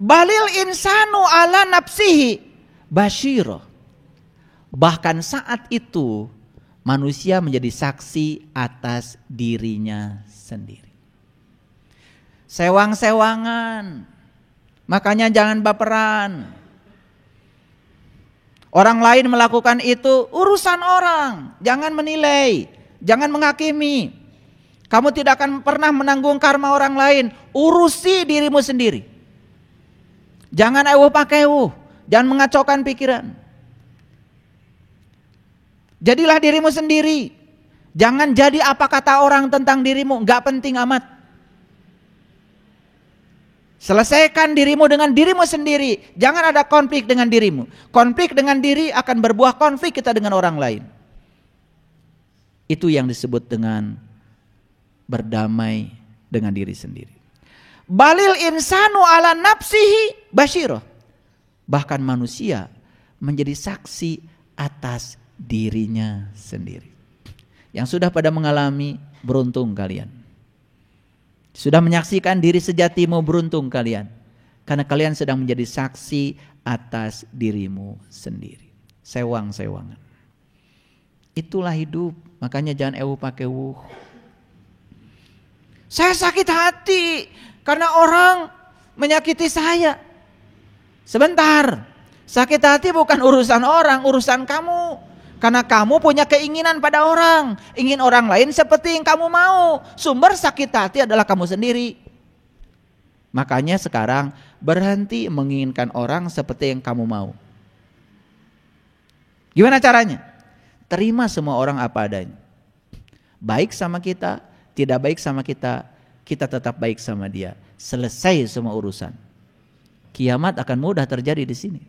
Balil insanu ala nafsihi basyiro. Bahkan saat itu manusia menjadi saksi atas dirinya sendiri. Sewang-sewangan. Makanya jangan baperan. Orang lain melakukan itu urusan orang. Jangan menilai, jangan menghakimi. Kamu tidak akan pernah menanggung karma orang lain. Urusi dirimu sendiri. Jangan ewuh pakai ewuh, jangan mengacaukan pikiran. Jadilah dirimu sendiri. Jangan jadi apa kata orang tentang dirimu, enggak penting amat. Selesaikan dirimu dengan dirimu sendiri. Jangan ada konflik dengan dirimu. Konflik dengan diri akan berbuah konflik kita dengan orang lain. Itu yang disebut dengan berdamai dengan diri sendiri. Balil insanu ala nafsihi basyiro. Bahkan manusia menjadi saksi atas dirinya sendiri. Yang sudah pada mengalami, beruntung kalian. Sudah menyaksikan diri sejatimu, beruntung kalian. Karena kalian sedang menjadi saksi atas dirimu sendiri. Sewang-sewangan. Itulah hidup. Makanya jangan ewuh pakai ewuh. Saya sakit hati karena orang menyakiti saya. Sebentar. Sakit hati bukan urusan orang, urusan kamu. Karena kamu punya keinginan pada orang. Ingin orang lain seperti yang kamu mau. Sumber sakit hati adalah kamu sendiri. Makanya sekarang berhenti menginginkan orang seperti yang kamu mau. Gimana caranya? Terima semua orang apa adanya. Baik sama kita, tidak baik sama kita, kita tetap baik sama dia. Selesai semua urusan. Kiamat akan mudah terjadi di sini.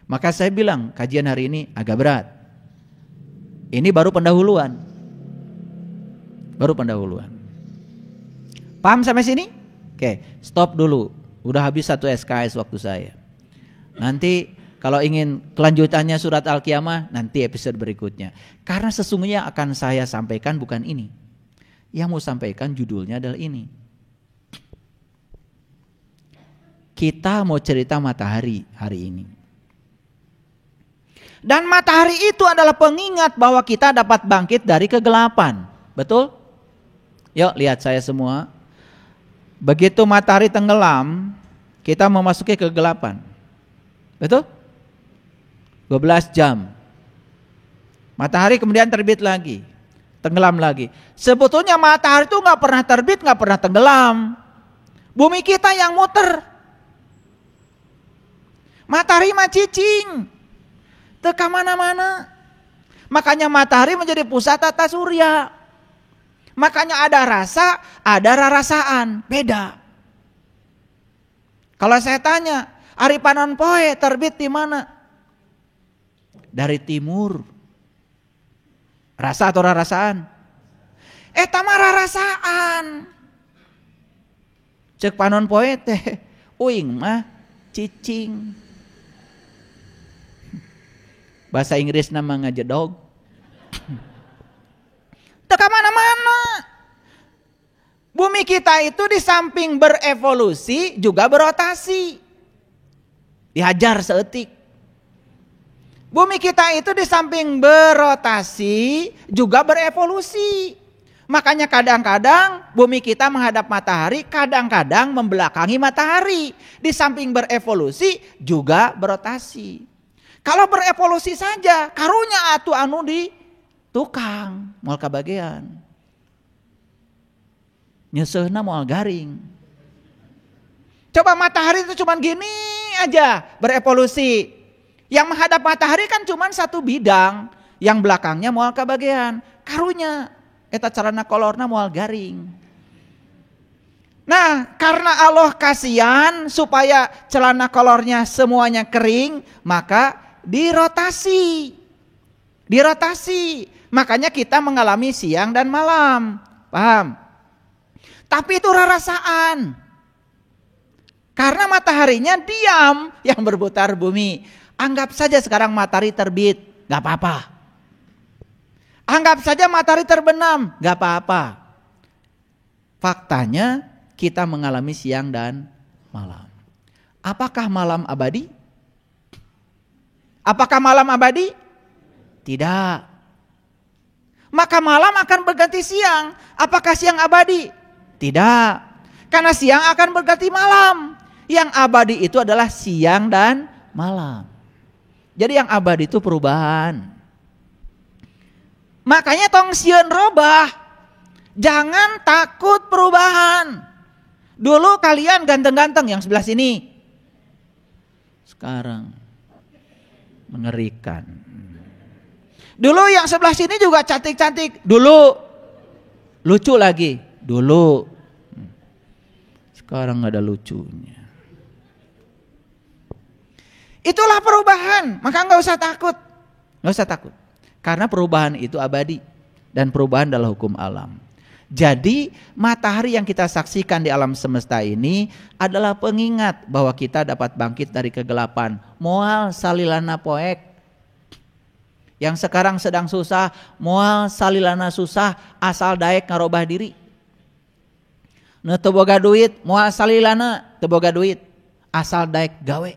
Maka saya bilang kajian hari ini agak berat. Ini baru pendahuluan. Baru pendahuluan. Paham sampai sini? Oke, stop dulu. Udah habis 1 SKS waktu saya. Nanti kalau ingin kelanjutannya surat Al-Qiyamah, nanti episode berikutnya. Karena sesungguhnya akan saya sampaikan bukan ini. Yang mau sampaikan judulnya adalah ini. Kita mau cerita matahari hari ini. Dan matahari itu adalah pengingat bahwa kita dapat bangkit dari kegelapan. Betul? Yuk lihat saya semua. Begitu matahari tenggelam, kita memasuki kegelapan. Betul? 12 jam. Matahari kemudian terbit lagi. Tenggelam lagi. Sebetulnya matahari itu gak pernah terbit, gak pernah tenggelam. Bumi kita yang muter. Matahari mah cicing. Teka mana-mana. Makanya matahari menjadi pusat tata surya. Makanya ada rasa, ada rarasaan. Beda. Kalau saya tanya, Ari Panon Poe terbit di mana? Dari timur. Rasa atau rarasaan? Tama rarasaan. Cek Panon Poe teh, uing mah cicing. Bahasa Inggris nama ngajedog. Teka mana-mana. Bumi kita itu di samping berevolusi juga berotasi. Dihajar seetik. Bumi kita itu di samping berotasi juga berevolusi. Makanya kadang-kadang bumi kita menghadap matahari, kadang-kadang membelakangi matahari. Di samping berevolusi juga berotasi. Kalau berevolusi saja, karunya atu anu di tukang, moal kabagean. Nyesehna moal garing. Coba matahari itu cuman gini aja berevolusi. Yang menghadap matahari kan cuman satu bidang, yang belakangnya moal kabagean. Karunya eta carana kolorna moal garing. Nah, karena Allah kasihan supaya celana kolornya semuanya kering, maka dirotasi. Dirotasi. Makanya kita mengalami siang dan malam. Paham? Tapi itu rarasaan. Karena mataharinya diam yang berputar bumi. Anggap saja sekarang matahari terbit, gak apa-apa. Anggap saja matahari terbenam, gak apa-apa. Faktanya kita mengalami siang dan malam. Apakah malam abadi? Apakah malam abadi? Tidak. Maka malam akan berganti siang. Apakah siang abadi? Tidak. Karena siang akan berganti malam. Yang abadi itu adalah siang dan malam. Jadi yang abadi itu perubahan. Makanya tong sieun robah. Jangan takut perubahan. Dulu kalian ganteng-ganteng yang sebelah sini. Sekarang mengerikan. Dulu yang sebelah sini juga cantik-cantik. Dulu lucu lagi. Dulu. Sekarang gak ada lucunya. Itulah perubahan. Maka gak usah takut. Gak usah takut. Karena perubahan itu abadi. Dan perubahan adalah hukum alam. Jadi matahari yang kita saksikan di alam semesta ini adalah pengingat bahwa kita dapat bangkit dari kegelapan. Moal salilana poek. Yang sekarang sedang susah, moal salilana susah, asal daek ngarobah diri. Nu teu boga duit, moal salilana teu boga duit, asal daek gawe.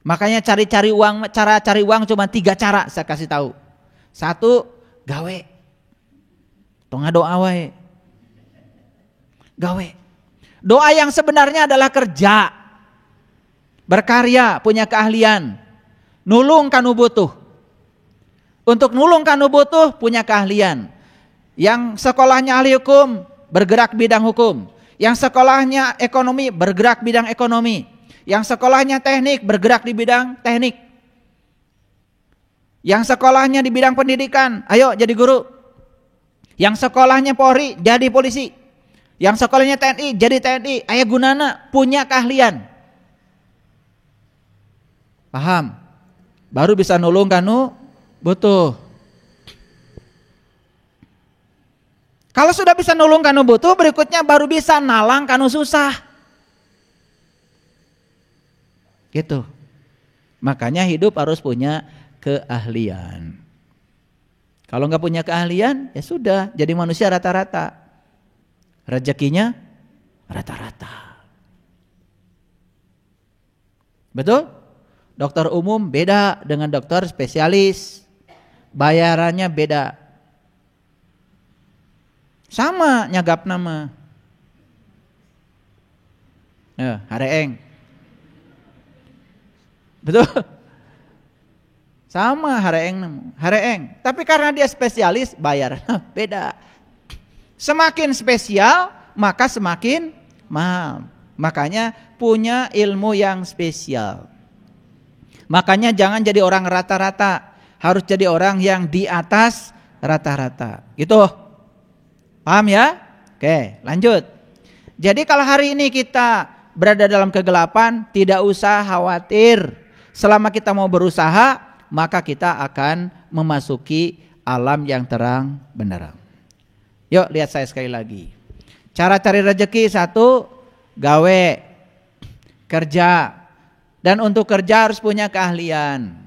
Makanya cari-cari uang, cara cari uang cuma 3 cara saya kasih tahu. 1, gawe. Tong doa wae. Gawe. Doa yang sebenarnya adalah kerja. Berkarya, punya keahlian. Nulung kanu butuh. Untuk nulung kanu butuh punya keahlian. Yang sekolahnya ahli hukum, bergerak bidang hukum. Yang sekolahnya ekonomi, bergerak bidang ekonomi. Yang sekolahnya teknik, bergerak di bidang teknik. Yang sekolahnya di bidang pendidikan, ayo jadi guru. Yang sekolahnya Polri jadi polisi. Yang sekolahnya TNI jadi TNI. Aya gunana, punya keahlian. Paham? Baru bisa nulung kanu butuh. Kalau sudah bisa nulung kanu butuh, berikutnya baru bisa nalang kanu susah. Gitu. Makanya hidup harus punya keahlian. Kalau nggak punya keahlian, ya sudah, jadi manusia rata-rata. Rezekinya rata-rata. Betul? Dokter umum beda dengan dokter spesialis. Bayarannya beda. Sama nyagap nama. Hareeng. Betul? Sama hareeng. Tapi karena dia spesialis, bayarnya beda. Semakin spesial, maka semakin mahal. Makanya punya ilmu yang spesial. Makanya jangan jadi orang rata-rata. Harus jadi orang yang di atas rata-rata. Gitu. Paham ya? Oke, lanjut. Jadi kalau hari ini kita berada dalam kegelapan, tidak usah khawatir. Selama kita mau berusaha, maka kita akan memasuki alam yang terang benderang. Yuk lihat saya sekali lagi. Cara cari rezeki 1, gawe, kerja. Dan untuk kerja harus punya keahlian.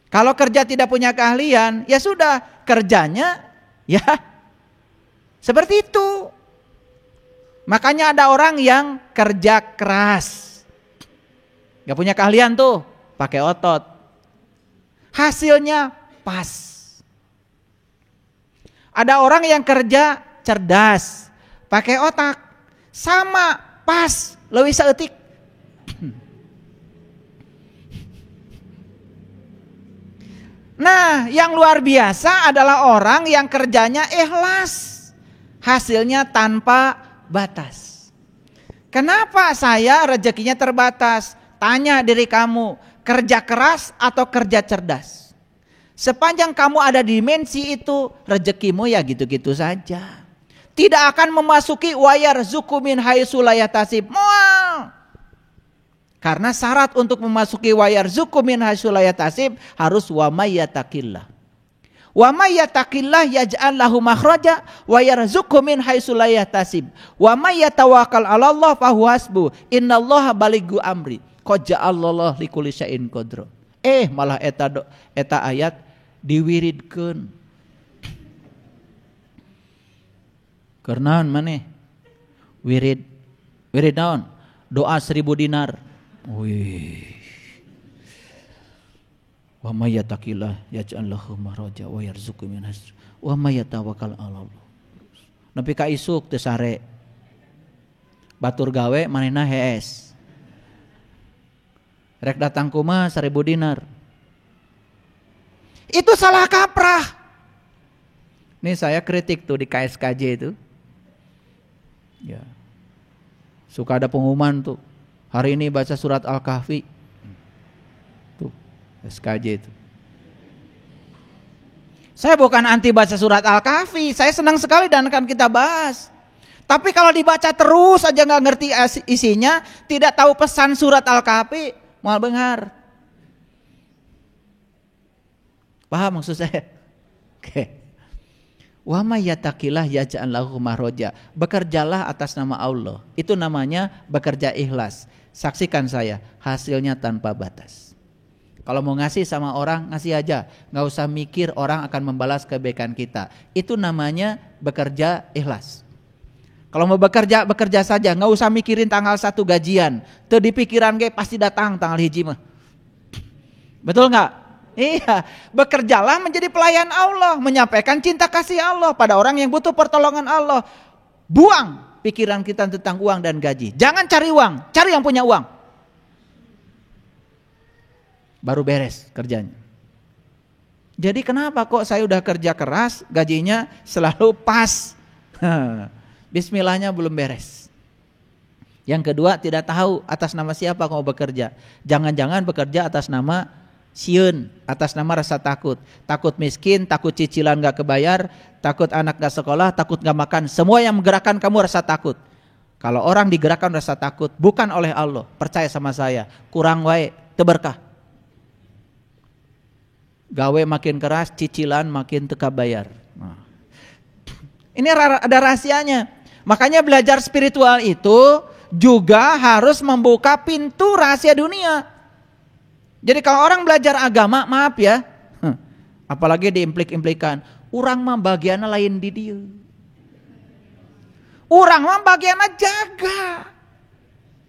Kalau kerja tidak punya keahlian, ya sudah, kerjanya ya seperti itu. Makanya ada orang yang kerja keras, gak punya keahlian tuh, pakai otot. Hasilnya pas. Ada orang yang kerja cerdas, pakai otak. Sama, pas, leuwih saeutik. Nah, yang luar biasa adalah orang yang kerjanya ikhlas. Hasilnya tanpa batas. Kenapa saya rezekinya terbatas? Tanya diri kamu, kerja keras atau kerja cerdas? Sepanjang kamu ada di dimensi itu, rezekimu ya gitu-gitu saja. Tidak akan memasuki wayarzuqu min haitsu la yahtasib. Mual. Karena syarat untuk memasuki wayarzuqu min haitsu la yahtasib harus wa may yattaqillah. Wa may yattaqillah yaj'al lahu makhraja wa yarzuqhu min haitsu la yahtasib. Wa may yatawakkal 'ala Allah fa huwa hasbuh. Innallaha balighu amri. Qad ja'alallahu likulli syai'in qadra. Malah eta ayat diwiridkeun. Karena maneh wirid Wirid naon? Doa 1000 dinar. Wih. Wa may yattaqillah yaj'al lahu makhraja wa yarzuqhu min haitsu wa may yatawakkal 'ala Allah. Nepi ka isuk teu sare. Batur gawe manehna hees. Rek datang kumaha 1000 dinar. Itu salah kaprah. Nih saya kritik tuh di KSKJ itu. Ya. Suka ada pengumuman tuh. Hari ini baca surat Al-Kahfi. Tuh, SKJ itu. Saya bukan anti baca surat Al-Kahfi. Saya senang sekali dan akan kita bahas. Tapi kalau dibaca terus aja gak ngerti isinya, tidak tahu pesan surat Al-Kahfi, moal beunghar. Paham maksud saya? Oke. Wa may yattaqillah yaj'al lahu makhraja. Bekerjalah atas nama Allah. Itu namanya bekerja ikhlas. Saksikan saya, hasilnya tanpa batas. Kalau mau ngasih sama orang, ngasih aja. Gak usah mikir orang akan membalas kebaikan kita. Itu namanya bekerja ikhlas. Kalau mau bekerja, bekerja saja. Gak usah mikirin tanggal 1 gajian. Tuh di pikiran ge pasti datang tanggal 1 mah. Betul gak? Iya, bekerjalah menjadi pelayan Allah, menyampaikan cinta kasih Allah pada orang yang butuh pertolongan Allah. Buang pikiran kita tentang uang dan gaji. Jangan cari uang, cari yang punya uang. Baru beres kerjanya. Jadi kenapa kok saya udah kerja keras, gajinya selalu pas. Bismillahnya belum beres. Yang kedua, tidak tahu atas nama siapa kamu bekerja. Jangan-jangan bekerja atas nama sieun, atas nama rasa takut. Takut miskin, takut cicilan gak kebayar, takut anak gak sekolah, takut gak makan. Semua yang menggerakkan kamu rasa takut. Kalau orang digerakkan rasa takut, bukan oleh Allah. Percaya sama saya, kurang wae, teu berkah. Gawe makin keras, cicilan makin teu kabayar. Nah. Ini ada rahasianya. Makanya belajar spiritual itu juga harus membuka pintu rahasia dunia. Jadi kalau orang belajar agama, maaf ya, apalagi diimplik-implikan, urang mah bagianna lain di dieu. Urang mah bagianna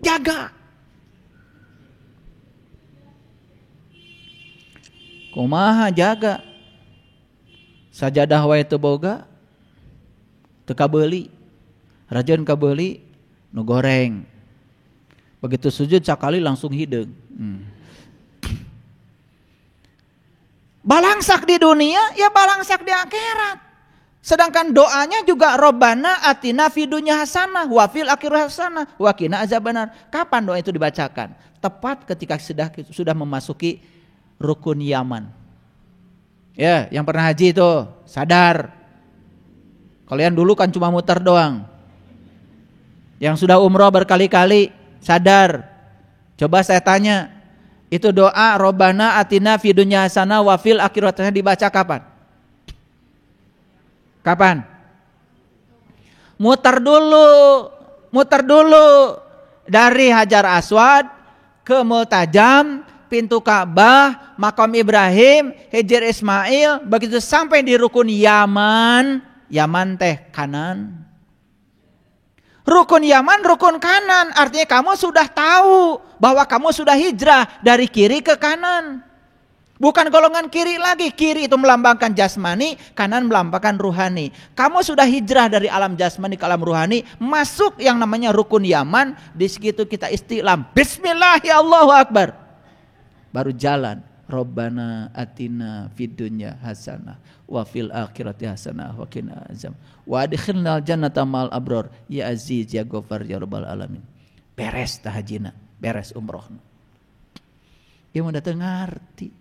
jaga. Kumaha jaga? Sajadah wae teu boga, teu kabeuli. Rajeun kabeuli nu goreng. Begitu sujud sakali langsung hideung. Balangsak di dunia, ya balangsak di akhirat. Sedangkan doanya juga Robbana atina fid dunya hasanah wa fil akhirati hasanah wa qina azabannar. Kapan doa itu dibacakan? Tepat ketika sudah memasuki rukun yaman. Ya, yang pernah haji itu sadar. Kalian dulu kan cuma muter doang. Yang sudah umroh berkali-kali sadar. Coba saya tanya, itu doa Robbana atina fid dunya hasanah wa fil akhirati hasanah dibaca kapan? Kapan? Muter dulu dari Hajar Aswad ke Multajam, pintu Ka'bah, Makam Ibrahim, Hijr Ismail, begitu sampai di rukun Yaman teh kanan. Rukun Yaman, rukun kanan, artinya kamu sudah tahu bahwa kamu sudah hijrah dari kiri ke kanan. Bukan golongan kiri lagi, kiri itu melambangkan jasmani, kanan melambangkan ruhani. Kamu sudah hijrah dari alam jasmani ke alam ruhani, masuk yang namanya rukun Yaman, di situ kita istiqlam. Bismillah ya Allahu Akbar. Baru jalan. Robbana atina fid dunya hasanah wa fil akhirati hasanah wa qina azab wa adkhilnal jannata ma'al abrar ya aziz ya ghafar ya rabbal alamin. Beres tahajina, beres umroh. Ieu mah teu ngarti.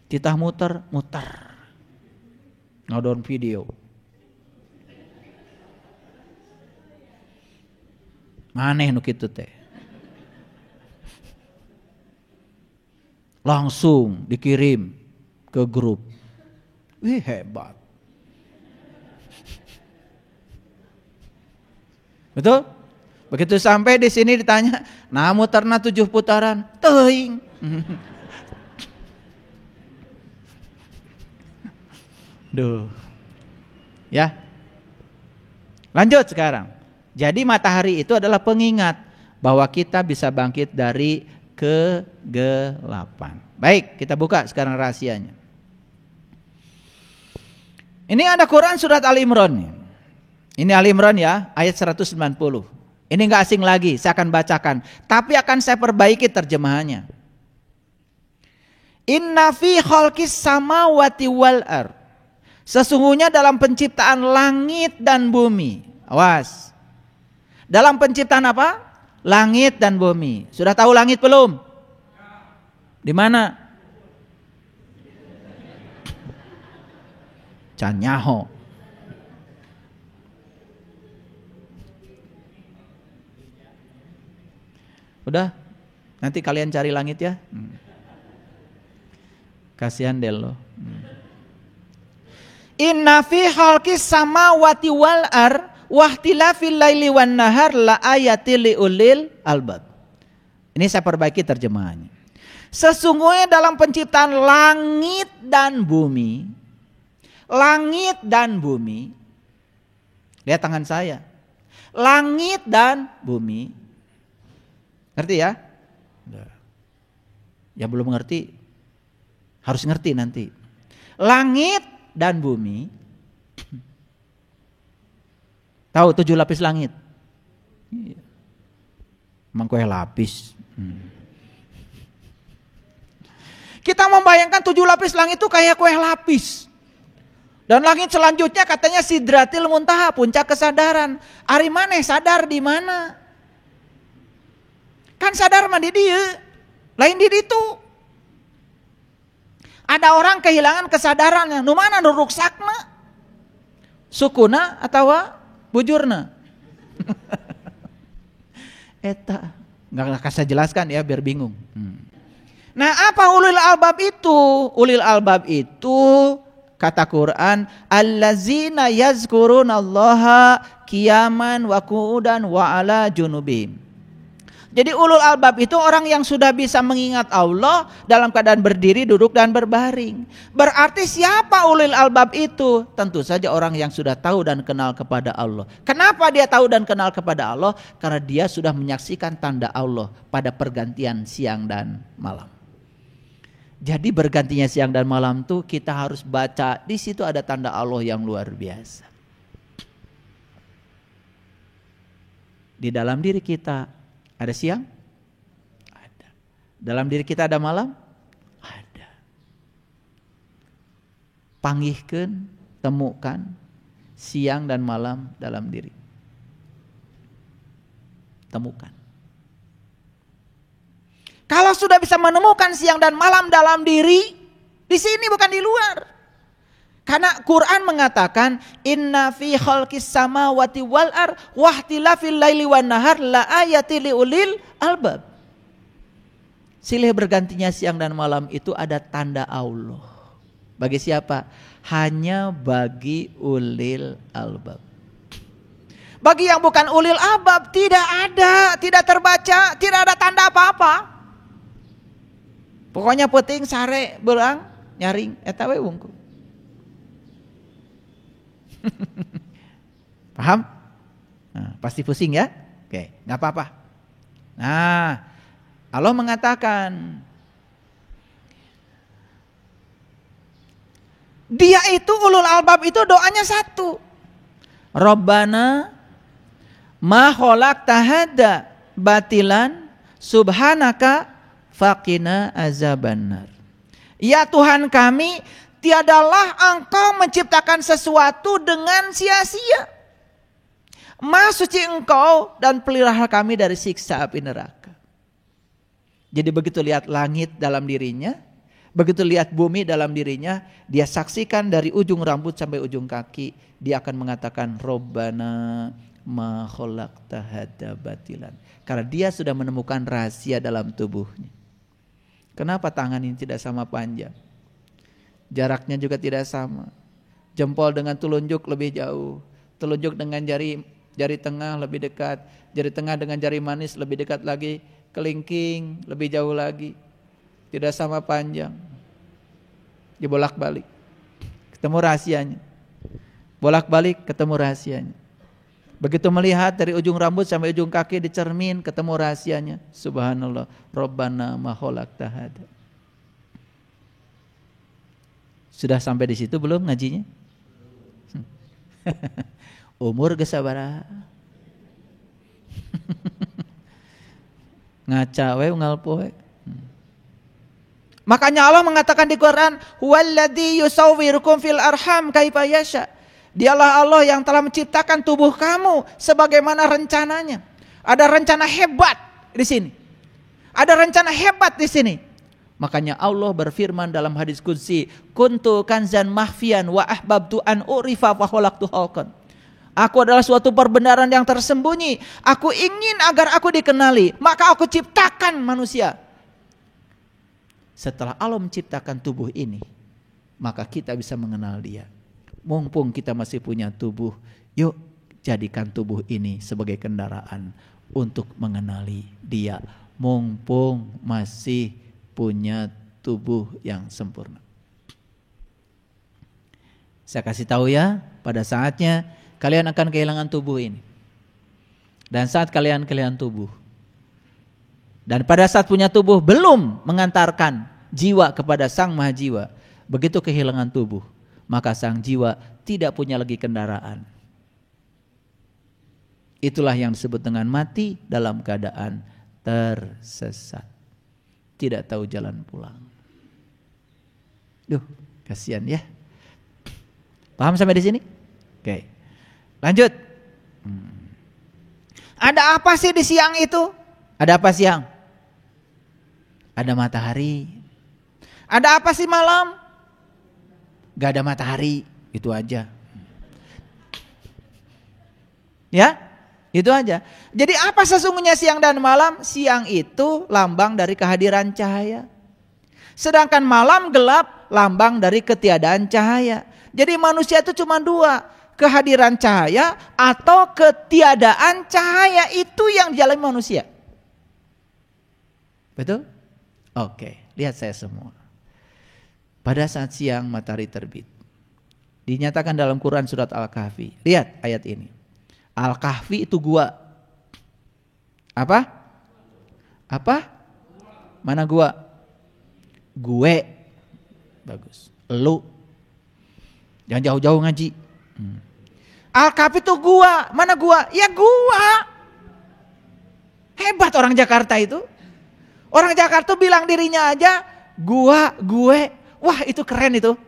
Titah muter. Ngodon video. Maneh nu kitu teh. Langsung dikirim ke grup. Wih hebat. Betul? Begitu sampai di sini ditanya, nah muterna 7 putaran, teuing. Duh. Ya. Lanjut sekarang. Jadi matahari itu adalah pengingat bahwa kita bisa bangkit dari kegelapan. Baik, kita buka sekarang rahasianya. Ini ada Quran surat Al-Imran. Ini Al-Imran ya, ayat 190. Ini enggak asing lagi, saya akan bacakan. Tapi akan saya perbaiki terjemahannya. Inna fi khalqis samawati wal ardh. Sesungguhnya dalam penciptaan langit dan bumi. Awas. Dalam penciptaan apa? Langit dan bumi. Sudah tahu langit belum? Di mana? Canyaho. Udah? Nanti kalian cari langit ya. Kasihan Delo. Inna fi khalqis samawati wal ardh wahtilafil laili wan nahar la ayatil liulil albab. Ini saya perbaiki terjemahannya. Sesungguhnya dalam penciptaan langit dan bumi. Langit dan bumi. Lihat tangan saya. Langit dan bumi. Ngerti ya? Ya belum ngerti. Harus ngerti nanti. Langit dan bumi. Tahu 7 lapis langit? Emang kue lapis. Kita membayangkan 7 lapis langit itu kayak kue lapis. Dan langit selanjutnya katanya Sidratil Muntaha, puncak kesadaran. Ari maneh sadar di mana? Kan sadar mah di dieu. Lain di ditu. Ada orang kehilangan kesadarannya. Nu mana nu ruksakna? Sukuna atau bujurna? Eta enggak saya jelaskan ya biar bingung. Nah, apa ulil albab itu? Ulil albab itu kata Quran, allazina yazkurunallaha qiyaman wa qu'udan wa ala junubihim. Jadi ulul albab itu orang yang sudah bisa mengingat Allah dalam keadaan berdiri, duduk dan berbaring. Berarti siapa ulul albab itu? Tentu saja orang yang sudah tahu dan kenal kepada Allah. Kenapa dia tahu dan kenal kepada Allah? Karena dia sudah menyaksikan tanda Allah pada pergantian siang dan malam. Jadi bergantinya siang dan malam tuh kita harus baca, di situ ada tanda Allah yang luar biasa. Di dalam diri kita ada siang? Ada. Dalam diri kita ada malam? Ada. Panggihkeun, temukan siang dan malam dalam diri. Temukan. Kalau sudah bisa menemukan siang dan malam dalam diri, di sini bukan di luar. Karena Quran mengatakan inna fi khalqis samawati wal ardh wahtilafil laili wan nahar la ayatil liulil albab. Silih bergantinya siang dan malam itu ada tanda Allah. Bagi siapa? Hanya bagi ulil albab. Bagi yang bukan ulil albab tidak ada, tidak terbaca, tidak ada tanda apa-apa. Pokoknya penting sare beurang nyaring eta we wungkul. Paham? Nah, pasti pusing ya? Oke, nggak apa-apa. Nah, Allah mengatakan dia itu ulul albab itu doanya satu. Rabbana ma khalaqta hadza batilan subhanaka faqina azabannar. Ya Tuhan kami, tiadalah engkau menciptakan sesuatu dengan sia-sia. Maha suci engkau dan pelihara kami dari siksa api neraka. Jadi begitu lihat langit dalam dirinya, begitu lihat bumi dalam dirinya, dia saksikan dari ujung rambut sampai ujung kaki, dia akan mengatakan Rabbana ma khalaqta hadza batilan. Karena dia sudah menemukan rahasia dalam tubuhnya. Kenapa tangan ini tidak sama panjang? Jaraknya juga tidak sama. Jempol dengan telunjuk lebih jauh. Telunjuk dengan jari tengah lebih dekat. Jari tengah dengan jari manis lebih dekat lagi. Kelingking lebih jauh lagi. Tidak sama panjang. Dibolak-balik. Ketemu rahasianya. Bolak-balik ketemu rahasianya. Begitu melihat dari ujung rambut sampai ujung kaki di cermin, ketemu rahasianya. Subhanallah, Rabbana ma khalaqta hada. Sudah sampai di situ belum ngajinya? Umur gesabara. Ngaca we unggal poe. Makanya Allah mengatakan di Quran, "Huwallazi yusawwirukum fil arham kaifa yasha." Dialah Allah yang telah menciptakan tubuh kamu sebagaimana rencananya. Ada rencana hebat di sini. Ada rencana hebat di sini. Makanya Allah berfirman dalam hadis qudsi, "Kuntu kanzan mahfian wa ahbabtu an urifa fa khalaqtu khalqan." Aku adalah suatu perbenaran yang tersembunyi. Aku ingin agar aku dikenali, maka aku ciptakan manusia. Setelah Allah menciptakan tubuh ini, maka kita bisa mengenal dia. Mumpung kita masih punya tubuh, yuk jadikan tubuh ini sebagai kendaraan untuk mengenali dia. Mumpung masih punya tubuh yang sempurna. Saya kasih tahu ya, pada saatnya kalian akan kehilangan tubuh ini. Dan saat kalian kehilangan tubuh, dan pada saat punya tubuh belum mengantarkan jiwa kepada Sang Maha Jiwa, begitu kehilangan tubuh, maka sang jiwa tidak punya lagi kendaraan. Itulah yang disebut dengan mati dalam keadaan tersesat, tidak tahu jalan pulang. Duh, kasihan ya. Paham sampai di sini? Oke. Lanjut. Ada apa sih di siang itu? Ada apa siang? Ada matahari. Ada apa sih malam? Gak ada matahari, itu aja. Ya, itu aja. Jadi apa sesungguhnya siang dan malam? Siang itu lambang dari kehadiran cahaya. Sedangkan malam gelap lambang dari ketiadaan cahaya. Jadi manusia itu cuma dua, kehadiran cahaya atau ketiadaan cahaya, itu yang dialami manusia. Betul? Oke, lihat saya semua. Pada saat siang matahari terbit, dinyatakan dalam Quran surat Al-Kahfi. Lihat ayat ini. Al-Kahfi itu gua. Apa? Apa? Mana gua? Gue. Bagus. Lu. Jangan jauh-jauh ngaji. Al-Kahfi itu gua. Mana gua? Ya gua. Hebat orang Jakarta itu. Orang Jakarta bilang dirinya aja gua, gue. Wah, itu keren itu.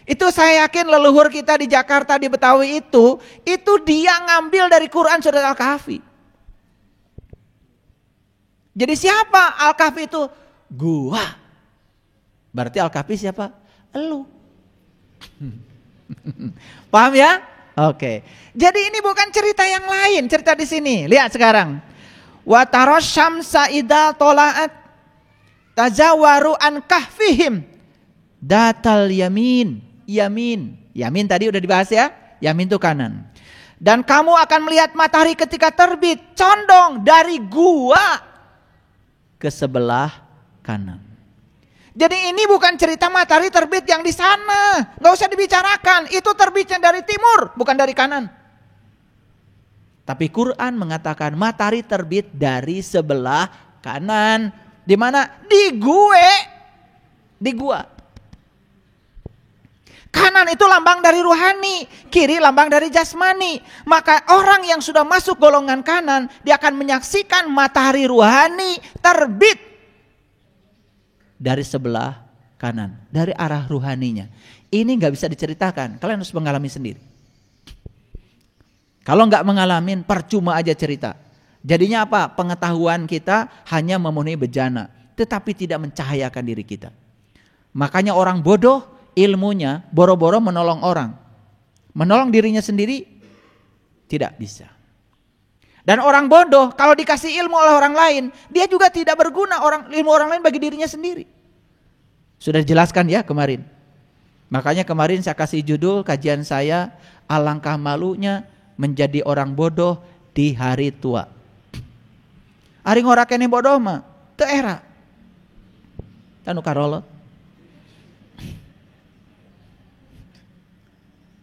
Itu saya yakin leluhur kita di Jakarta, di Betawi itu dia ngambil dari Quran surat Al-Kahfi. Jadi siapa Al-Kahfi itu? Gua. Berarti Al-Kahfi siapa? Elu. Paham ya? Oke. Jadi ini bukan cerita yang lain, cerita di sini. Lihat sekarang. Wa taras syamsa idza tola'at tazawaru an kahfihim datal yamin. Yamin tadi udah dibahas ya. Yamin itu kanan. Dan kamu akan melihat matahari ketika terbit condong dari gua ke sebelah kanan. Jadi ini bukan cerita matahari terbit yang di sana, nggak usah dibicarakan. Itu terbitnya dari timur, bukan dari kanan. Tapi Quran mengatakan matahari terbit dari sebelah kanan. Di mana? Di gue, di gua. Kanan itu lambang dari ruhani, kiri lambang dari jasmani. Maka orang yang sudah masuk golongan kanan, dia akan menyaksikan matahari ruhani terbit dari sebelah kanan, dari arah ruhaninya. Ini gak bisa diceritakan, kalian harus mengalami sendiri. Kalau gak mengalami, percuma aja cerita. Jadinya apa? Pengetahuan kita hanya memenuhi bejana, tetapi tidak mencahayakan diri kita. Makanya orang bodoh, ilmunya boro-boro menolong orang, menolong dirinya sendiri tidak bisa. Dan orang bodoh kalau dikasih ilmu oleh orang lain, dia juga tidak berguna. Ilmu orang lain bagi dirinya sendiri. Sudah dijelaskan ya kemarin. Makanya kemarin saya kasih judul kajian saya, alangkah malunya menjadi orang bodoh di hari tua. Ari ngorakene bodoh mah teu era. Tanu karolot.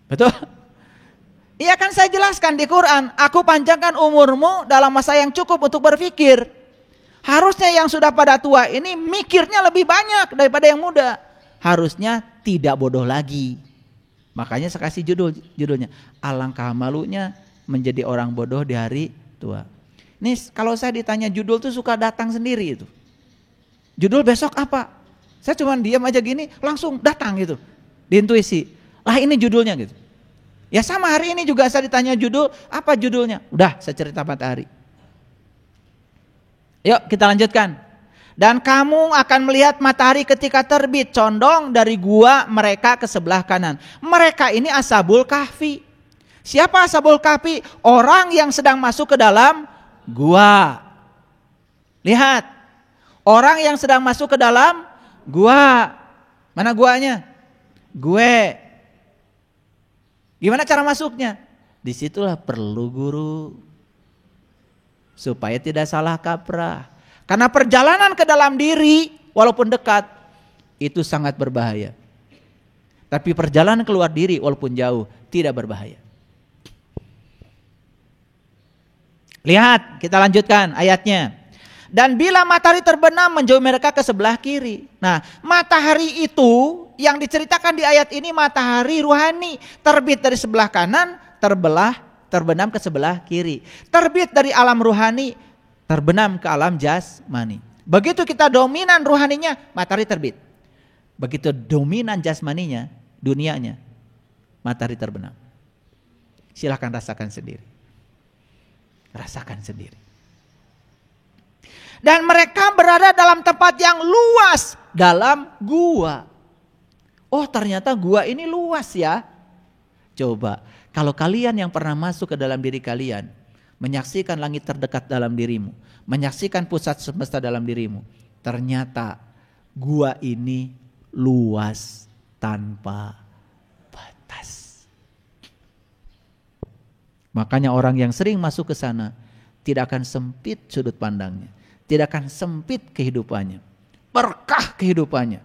Betul? Iya kan saya jelaskan di Quran, aku panjangkan umurmu dalam masa yang cukup untuk berpikir. Harusnya yang sudah pada tua ini mikirnya lebih banyak daripada yang muda. Harusnya tidak bodoh lagi. Makanya saya kasih judulnya, alangkah malunya menjadi orang bodoh di hari tua. Nih kalau saya ditanya judul tuh suka datang sendiri itu. Judul besok apa? Saya cuma diam aja gini langsung datang gitu. Di intuisi. Lah ini judulnya gitu. Ya sama hari ini juga saya ditanya judul, apa judulnya? Udah saya cerita matahari. Yuk kita lanjutkan. Dan kamu akan melihat matahari ketika terbit condong dari gua mereka ke sebelah kanan. Mereka ini Ashabul Kahfi. Siapa Ashabul Kahfi? Orang yang sedang masuk ke dalam gua. Lihat. Orang yang sedang masuk ke dalam gua. Mana guanya? Gue. Gimana cara masuknya? Disitulah perlu guru. Supaya tidak salah kaprah. Karena perjalanan ke dalam diri walaupun dekat itu sangat berbahaya. Tapi perjalanan keluar diri walaupun jauh tidak berbahaya. Lihat, kita lanjutkan ayatnya. Dan bila matahari terbenam menjauhi mereka ke sebelah kiri. Nah, matahari itu yang diceritakan di ayat ini matahari ruhani. Terbit dari sebelah kanan, terbenam ke sebelah kiri. Terbit dari alam ruhani, terbenam ke alam jasmani. Begitu kita dominan ruhaninya, matahari terbit. Begitu dominan jasmaninya, dunianya, matahari terbenam. Silahkan rasakan sendiri. Rasakan sendiri. Dan mereka berada dalam tempat yang luas, dalam gua. Oh ternyata gua ini luas ya. Coba, kalau kalian yang pernah masuk ke dalam diri kalian, menyaksikan langit terdekat dalam dirimu, menyaksikan pusat semesta dalam dirimu, ternyata gua ini luas tanpa batas. Makanya orang yang sering masuk ke sana tidak akan sempit sudut pandangnya, tidak akan sempit kehidupannya, berkah kehidupannya.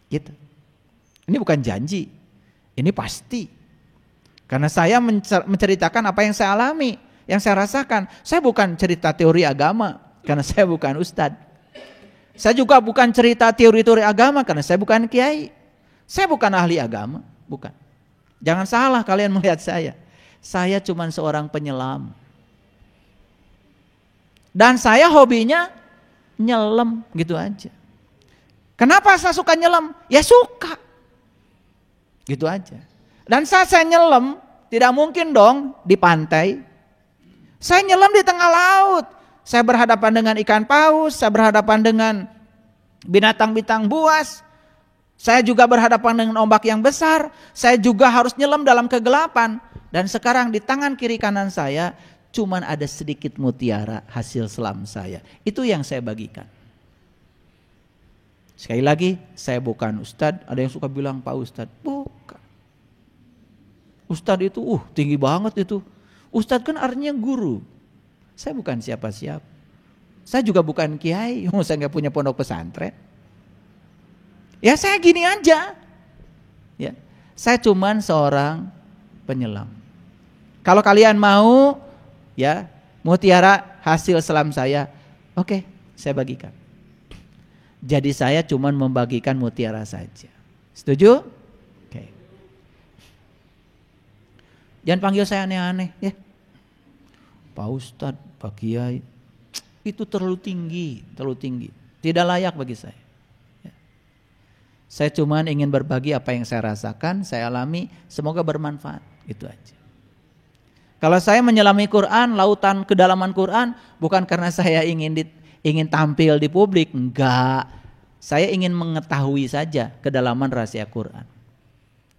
Gitu. Ini bukan janji, ini pasti. Karena saya menceritakan apa yang saya alami, yang saya rasakan. Saya bukan cerita teori agama, karena saya bukan ustadz. Saya juga bukan cerita teori-teori agama, karena saya bukan kiai. Saya bukan ahli agama, bukan. Jangan salah kalian melihat saya. Saya cuma seorang penyelam. Dan saya hobinya nyelam gitu aja. Kenapa saya suka nyelam? Ya suka. Gitu aja. Dan saat saya nyelam, tidak mungkin dong di pantai. Saya nyelam di tengah laut. Saya berhadapan dengan ikan paus, saya berhadapan dengan binatang-binatang buas. Saya juga berhadapan dengan ombak yang besar. Saya juga harus nyelam dalam kegelapan. Dan sekarang di tangan kiri kanan saya cuman ada sedikit mutiara hasil selam saya. Itu yang saya bagikan. Sekali lagi, saya bukan ustadz. Ada yang suka bilang Pak Ustadz. Bukan. Ustadz itu tinggi banget itu. Ustadz kan artinya guru. Saya bukan siapa-siapa. Saya juga bukan kiai. Saya gak punya pondok pesantren. Ya saya gini aja. Ya, saya cuman seorang penyelam. Kalau kalian mau ya mutiara hasil selam saya, oke, saya bagikan. Jadi saya cuman membagikan mutiara saja. Setuju? Oke. Jangan panggil saya aneh-aneh ya. Pak Ustadz, Pak Kiai, itu terlalu tinggi. Tidak layak bagi saya. Ya. Saya cuman ingin berbagi apa yang saya rasakan, saya alami, semoga bermanfaat. Itu aja. Kalau saya menyelami Quran, lautan kedalaman Quran, bukan karena saya ingin tampil di publik, enggak. Saya ingin mengetahui saja kedalaman rahasia Quran.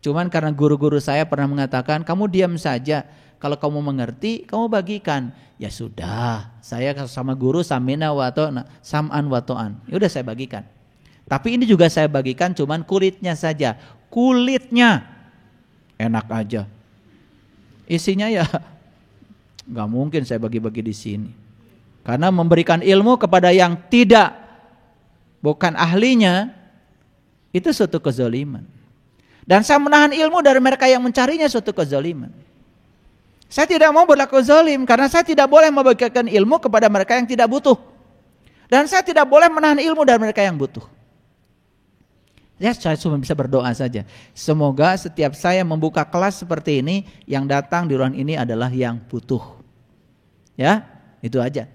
Cuman karena guru-guru saya pernah mengatakan, kamu diam saja, kalau kamu mengerti, kamu bagikan. Ya sudah, saya sama guru samina wa ta'na, sam'an wa ta'an. Ya udah saya bagikan. Tapi ini juga saya bagikan cuman kulitnya saja. Kulitnya enak aja. Isinya ya enggak mungkin saya bagi-bagi di sini. Karena memberikan ilmu kepada yang bukan ahlinya, itu suatu kezaliman. Dan saya menahan ilmu dari mereka yang mencarinya suatu kezaliman. Saya tidak mau berlaku zalim karena saya tidak boleh membagikan ilmu kepada mereka yang tidak butuh. Dan saya tidak boleh menahan ilmu dari mereka yang butuh. Ya, saya cuma bisa berdoa saja. Semoga setiap saya membuka kelas seperti ini, yang datang di ruang ini adalah yang butuh. Ya, itu aja.